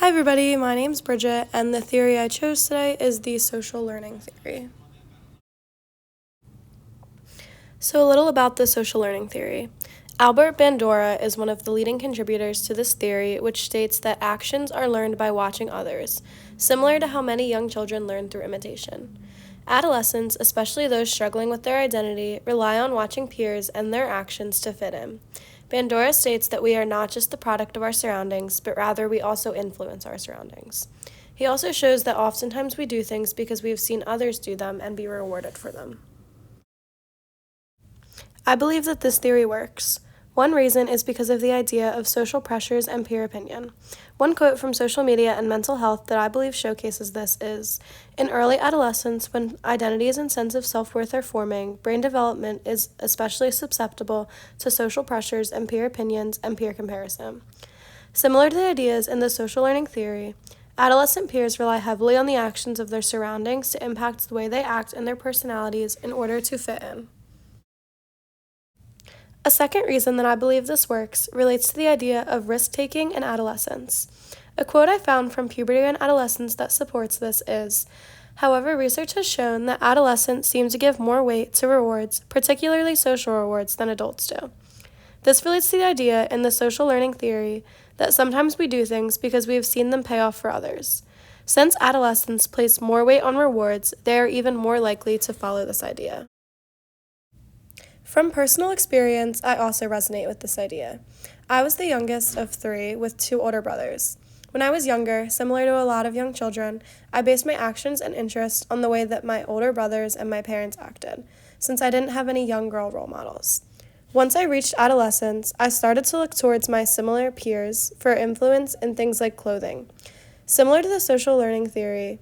Hi everybody, my name's Bridget, and the theory I chose today is the social learning theory. So a little about the social learning theory. Albert Bandura is one of the leading contributors to this theory, which states that actions are learned by watching others, similar to how many young children learn through imitation. Adolescents, especially those struggling with their identity, rely on watching peers and their actions to fit in. Bandura states that we are not just the product of our surroundings, but rather we also influence our surroundings. He also shows that oftentimes we do things because we have seen others do them and be rewarded for them. I believe that this theory works. One reason is because of the idea of social pressures and peer opinion. One quote from Social Media and Mental Health that I believe showcases this is, "In early adolescence, when identities and sense of self-worth are forming, brain development is especially susceptible to social pressures and peer opinions and peer comparison." Similar to the ideas in the social learning theory, adolescent peers rely heavily on the actions of their surroundings to impact the way they act and their personalities in order to fit in. A second reason that I believe this works relates to the idea of risk-taking in adolescence. A quote I found from Puberty and Adolescence that supports this is, "However, research has shown that adolescents seem to give more weight to rewards, particularly social rewards, than adults do." This relates to the idea in the social learning theory that sometimes we do things because we have seen them pay off for others. Since adolescents place more weight on rewards, they are even more likely to follow this idea. From personal experience, I also resonate with this idea. I was the youngest of three with two older brothers. When I was younger, similar to a lot of young children, I based my actions and interests on the way that my older brothers and my parents acted, since I didn't have any young girl role models. Once I reached adolescence, I started to look towards my similar peers for influence in things like clothing. Similar to the social learning theory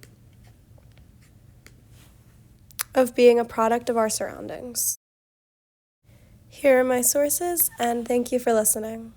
of being a product of our surroundings. Here are my sources, and thank you for listening.